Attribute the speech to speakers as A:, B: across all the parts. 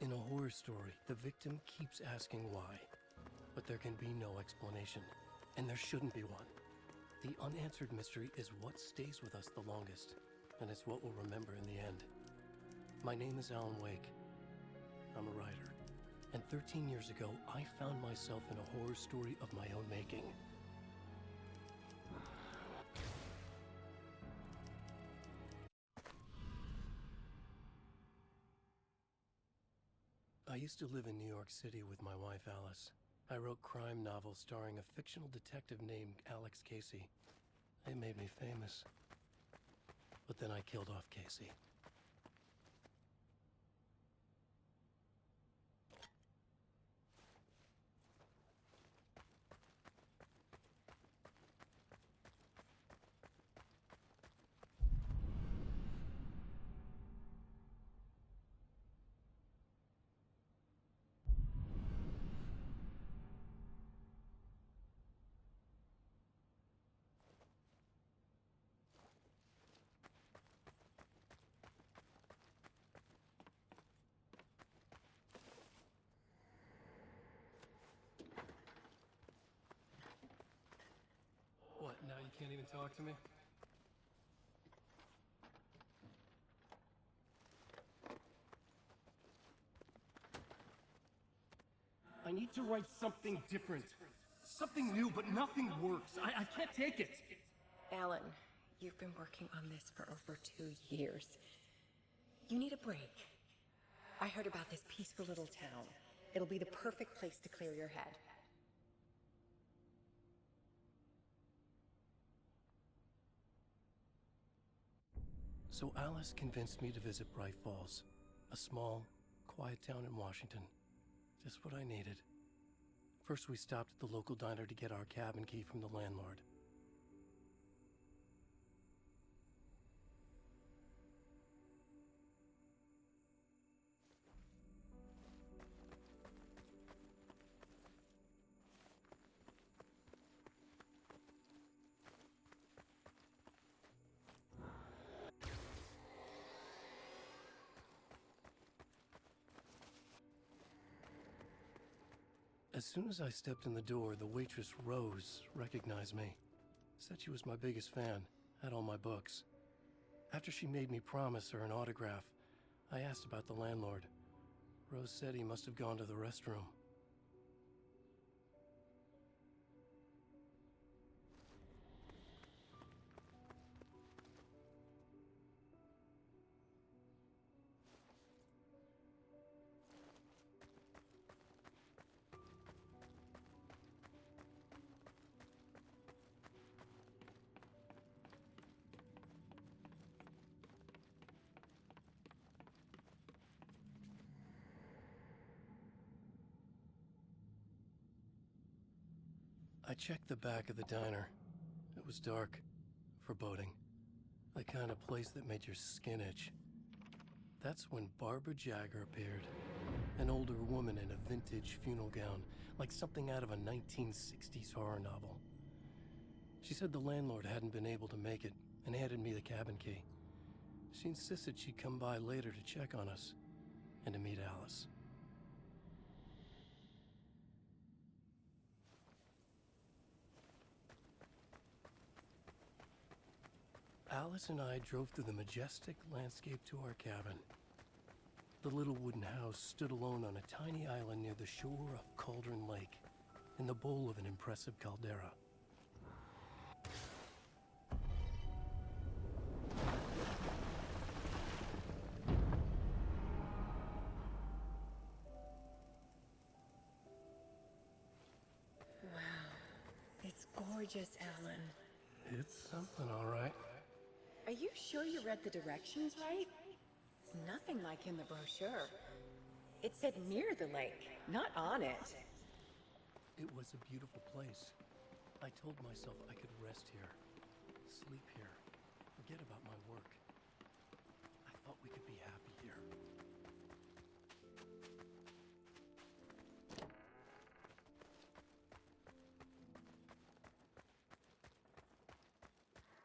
A: In a horror story, the victim keeps asking why, but there can be no explanation, and there shouldn't be one. The unanswered mystery is what stays with us the longest, and it's what we'll remember in the end. My name is Alan Wake. I'm a writer, and 13 years ago, I found myself in a horror story of my own making. I used to live in New York City with my wife, Alice. I wrote crime novels starring a fictional detective named Alex Casey. They made me famous. But then I killed off Casey. What, now you can't even talk to me? I need to write something different. Something new, but nothing works. I can't take it.
B: Alan, you've been working on this for over 2 years. You need a break. I heard about this peaceful little town. It'll be the perfect place to clear your head.
A: So Alice convinced me to visit Bright Falls, a small, quiet town in Washington. Just what I needed. First, we stopped at the local diner to get our cabin key from the landlord. As soon as I stepped in the door, the waitress, Rose, recognized me. Said she was my biggest fan, had all my books. After she made me promise her an autograph, I asked about the landlord. Rose said he must have gone to the restroom. I checked the back of the diner. It was dark, foreboding. The kind of place that made your skin itch. That's when Barbara Jagger appeared. An older woman in a vintage funeral gown, like something out of a 1960s horror novel. She said the landlord hadn't been able to make it and handed me the cabin key. She insisted she'd come by later to check on us and to meet Alice. Alice and I drove through the majestic landscape to our cabin. The little wooden house stood alone on a tiny island near the shore of Cauldron Lake, in the bowl of an impressive caldera.
B: Wow, it's gorgeous, Alan.
A: It's something, all right.
B: Are you sure you read the directions right? It's nothing like in the brochure. It said near the lake, not on it.
A: It was a beautiful place. I told myself I could rest here, sleep here, forget about my work. I thought we could be happy here.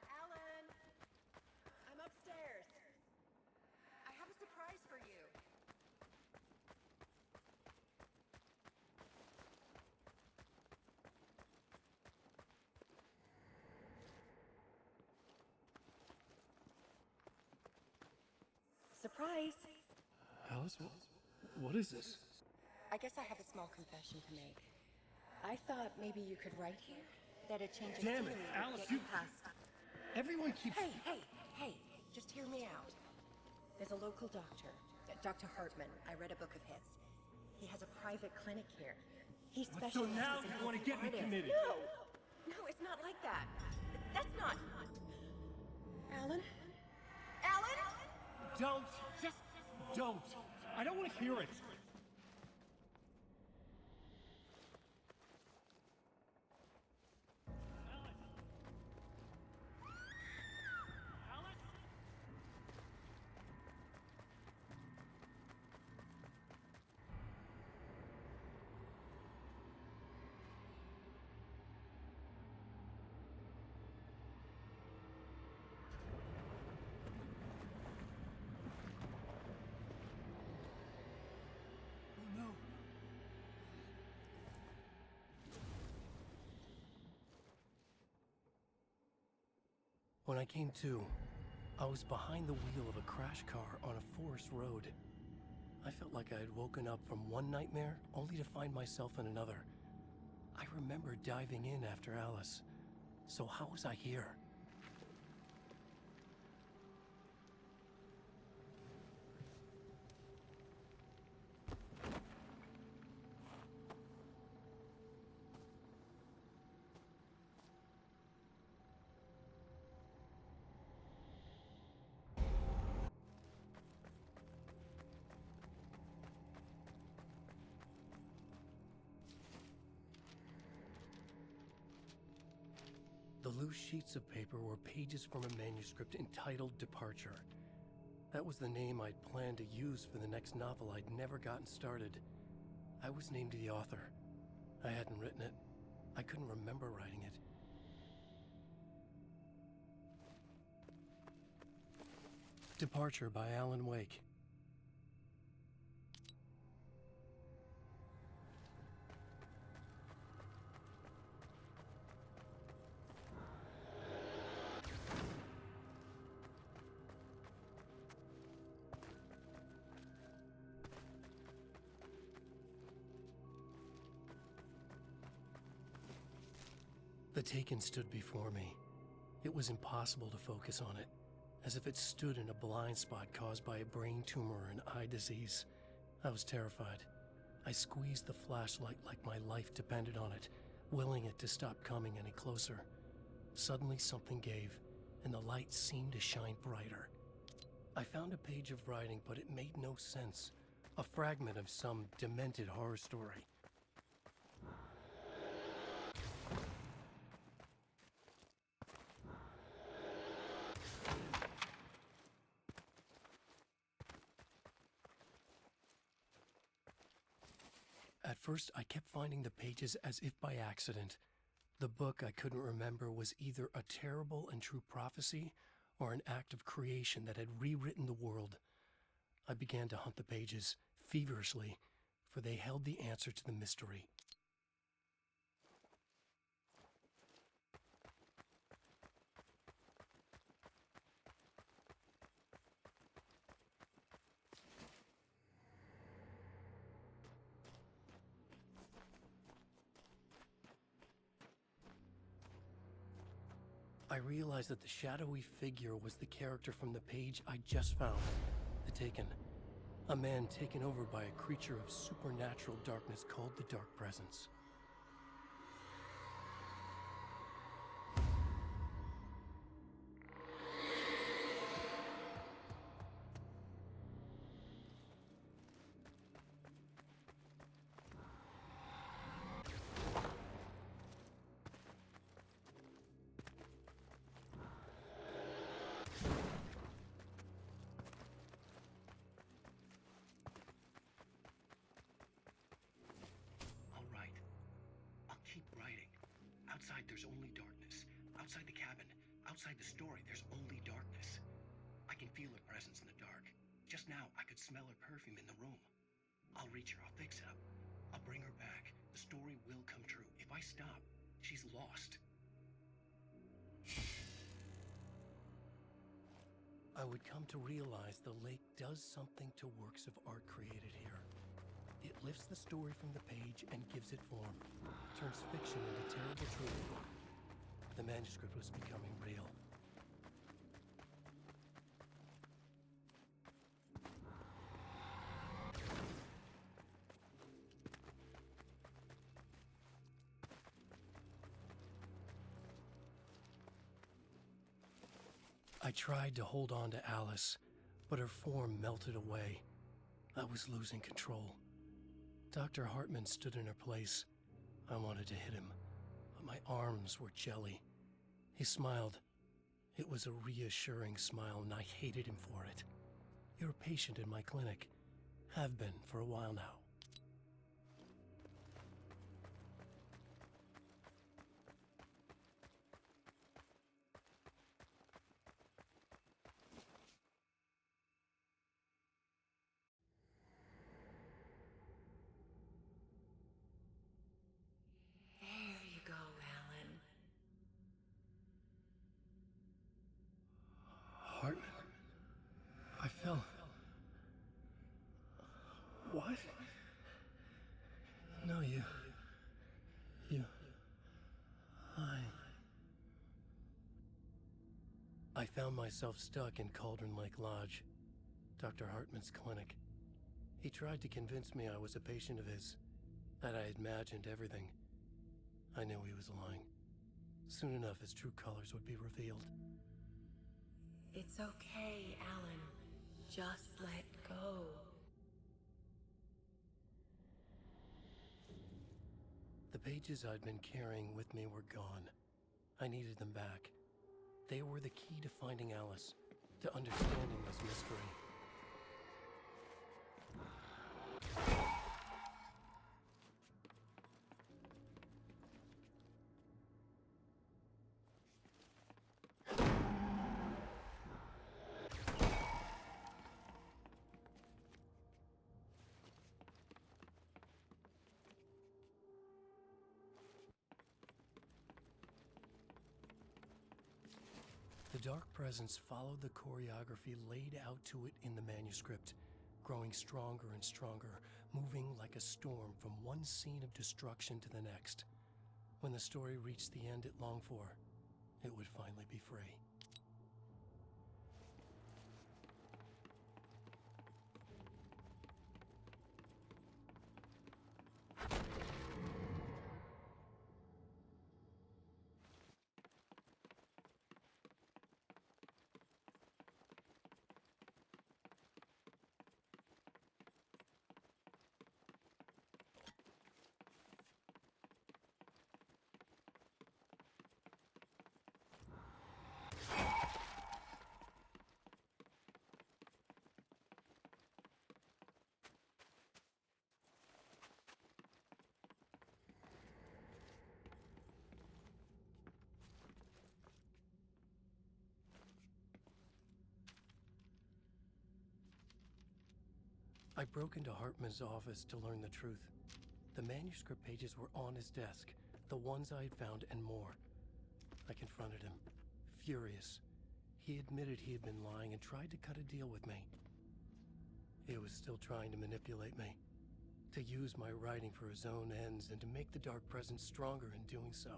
B: Alan! I'm upstairs. I have a surprise for you. Surprise!
A: Alice, what is this?
B: I guess I have a small confession to make. I thought maybe you could write here. That a change of
A: Damn it,
B: scenery
A: Alice,
B: would get you
A: you-
B: past.
A: Everyone keeps...
B: Hey, just hear me out. There's a local doctor, Dr. Hartman. I read a book of his. He has a private clinic here. He
A: So
B: specializes
A: now
B: in
A: you want to get me
B: artists.
A: committed?
B: No, it's not like that. That's not... Alan? Alan?
A: Don't! Just don't! I don't want to hear it! When I came to, I was behind the wheel of a crash car on a forest road. I felt like I had woken up from one nightmare only to find myself in another. I remember diving in after Alice. So how was I here? The loose sheets of paper were pages from a manuscript entitled Departure. That was the name I'd planned to use for the next novel I'd never gotten started. I was named the author. I hadn't written it. I couldn't remember writing it. Departure by Alan Wake. The Taken stood before me. It was impossible to focus on it, as if it stood in a blind spot caused by a brain tumor and eye disease. I was terrified. I squeezed the flashlight like my life depended on it, willing it to stop coming any closer. Suddenly something gave, and the light seemed to shine brighter. I found a page of writing, but it made no sense. A fragment of some demented horror story. At first, I kept finding the pages as if by accident. The book I couldn't remember was either a terrible and true prophecy or an act of creation that had rewritten the world. I began to hunt the pages, feverishly, for they held the answer to the mystery. I realized that the shadowy figure was the character from the page I just found, The Taken. A man taken over by a creature of supernatural darkness called the Dark Presence. Outside, there's only darkness. Outside the cabin, outside the story, there's only darkness. I can feel her presence in the dark. Just now, I could smell her perfume in the room. I'll reach her, I'll fix it up. I'll bring her back. The story will come true. If I stop, she's lost. I would come to realize the lake does something to works of art created here. It lifts the story from the page and gives it form, turns fiction into terrible truth. The manuscript was becoming real. I tried to hold on to Alice, but her form melted away. I was losing control. Dr. Hartman stood in her place. I wanted to hit him, but my arms were jelly. He smiled. It was a reassuring smile, and I hated him for it. You're a patient in my clinic. Have been for a while now.
B: There you go, Alan.
A: Hartman? I fell. What? No, you. I found myself stuck in Cauldron Lake Lodge, Dr. Hartman's clinic. He tried to convince me I was a patient of his, that I had imagined everything. I knew he was lying. Soon enough, his true colors would be revealed.
B: It's okay, Alan. Just let go.
A: The pages I'd been carrying with me were gone. I needed them back. They were the key to finding Alice, to understanding this mystery. The dark presence followed the choreography laid out to it in the manuscript, growing stronger and stronger, moving like a storm from one scene of destruction to the next. When the story reached the end it longed for, it would finally be free. I broke into Hartman's office to learn the truth. The manuscript pages were on his desk, the ones I had found and more. I confronted him, furious. He admitted he had been lying and tried to cut a deal with me. He was still trying to manipulate me, to use my writing for his own ends and to make the dark presence stronger in doing so.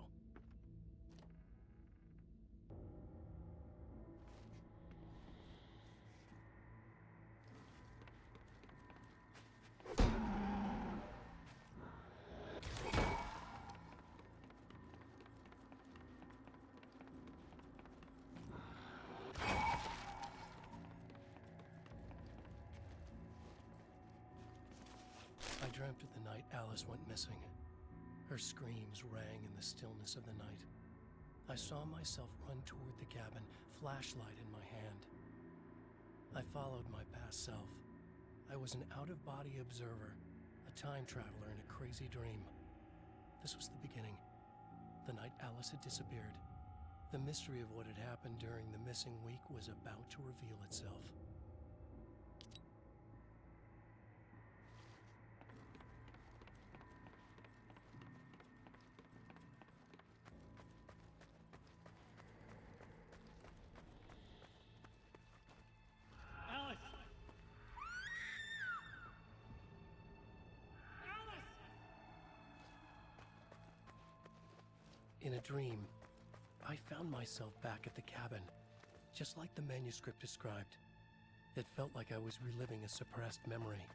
A: I dreamt of the night Alice went missing. Her screams rang in the stillness of the night. I saw myself run toward the cabin, flashlight in my hand. I followed my past self. I was an out-of-body observer, a time traveler in a crazy dream. This was the beginning. The night Alice had disappeared. The mystery of what had happened during the missing week was about to reveal itself. In a dream, I found myself back at the cabin, just like the manuscript described. It felt like I was reliving a suppressed memory,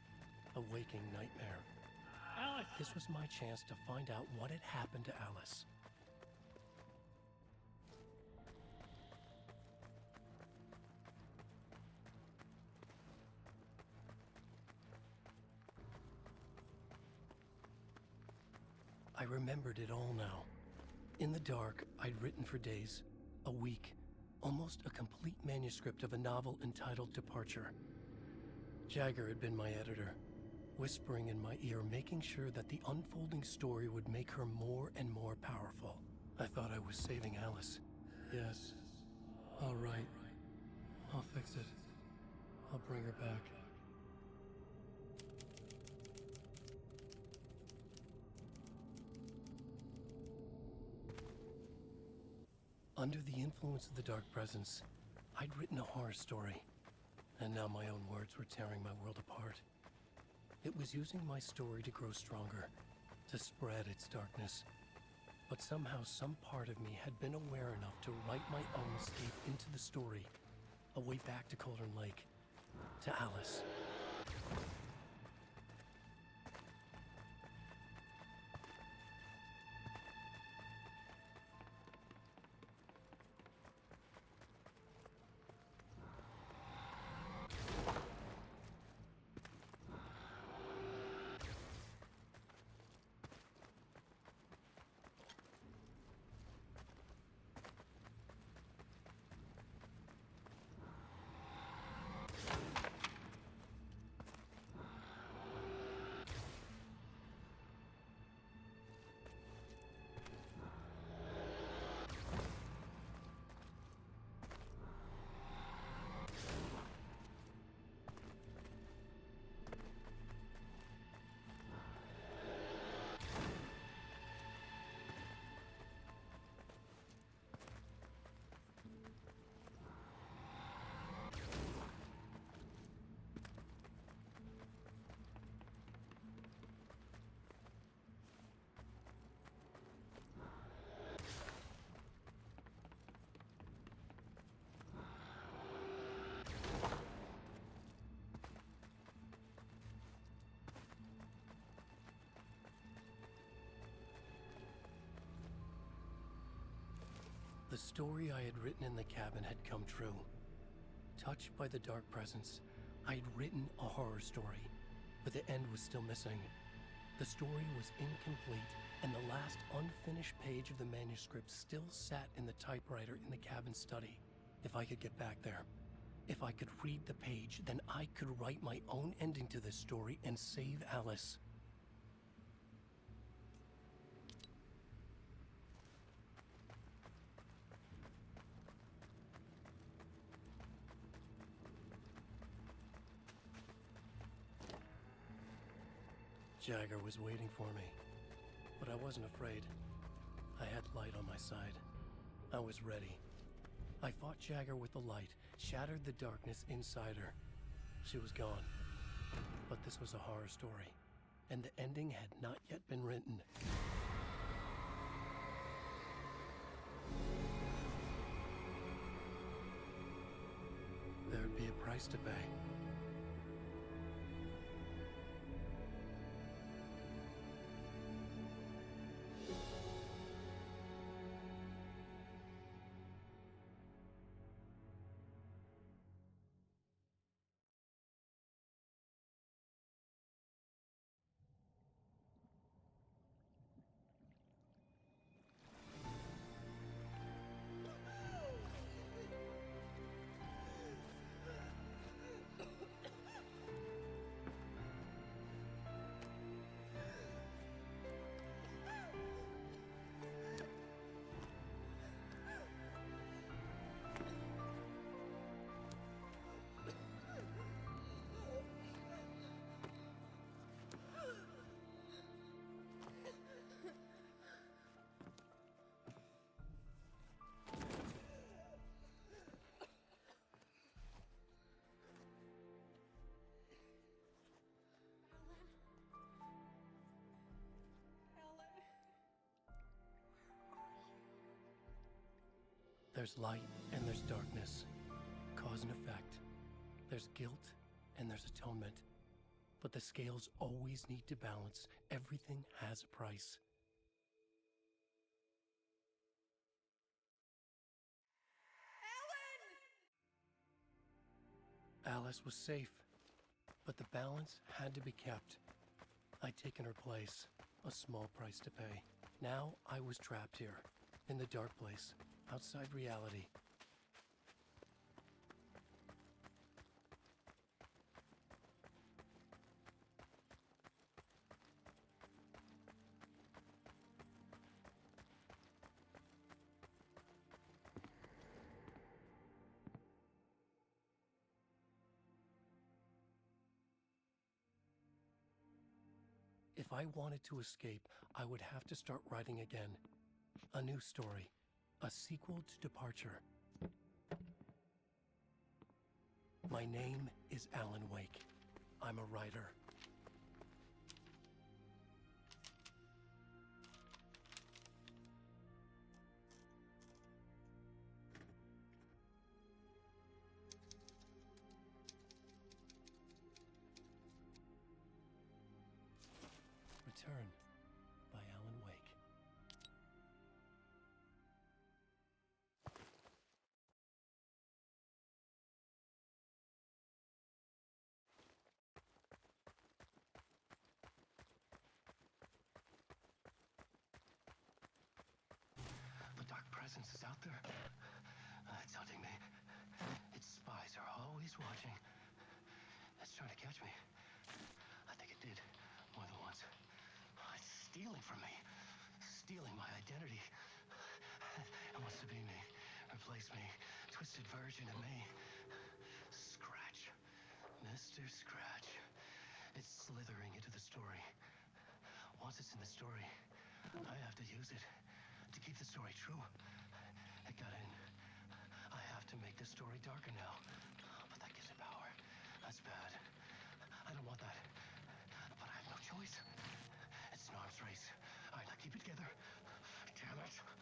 A: a waking nightmare.
C: Alice!
A: This was my chance to find out what had happened to Alice. I remembered it all now. In the dark, I'd written for days, a week, almost a complete manuscript of a novel entitled Departure. Jagger had been my editor, whispering in my ear, making sure that the unfolding story would make her more and more powerful. I thought I was saving Alice. Yes. All right. I'll fix it. I'll bring her back. Under the influence of the dark presence, I'd written a horror story, and now my own words were tearing my world apart. It was using my story to grow stronger, to spread its darkness. But somehow some part of me had been aware enough to write my own escape into the story, a way back to Cauldron Lake, to Alice. The story I had written in the cabin had come true. Touched by the dark presence, I had written a horror story, but the end was still missing. The story was incomplete, and the last unfinished page of the manuscript still sat in the typewriter in the cabin study. If I could get back there, if I could read the page, then I could write my own ending to this story and save Alice. Jagger was waiting for me, but I wasn't afraid. I had light on my side. I was ready. I fought Jagger with the light, shattered the darkness inside her. She was gone. But this was a horror story, and the ending had not yet been written. There'd be a price to pay. There's light and there's darkness, cause and effect. There's guilt and there's atonement. But the scales always need to balance. Everything has a price. Alice was safe, but the balance had to be kept. I'd taken her place, a small price to pay. Now I was trapped here, in the dark place, outside reality. If I wanted to escape, I would have to start writing again. A new story. A sequel to Departure. My name is Alan Wake. I'm a writer. Return by Alan Wake.
C: The dark presence is out there. It's hunting me. Its spies are always watching. It's trying to catch me. I think it did more than once. It's stealing from me. Stealing my identity. It wants to be me. Replace me. Twisted version of me. Scratch. Mr. Scratch. It's slithering into the story. Once it's in the story, I have to use it to keep the story true. It got in. I have to make the story darker now. But that gives it power. That's bad. I don't want that. But I have no choice. It's an arms race. All right, now keep it together. Damn it.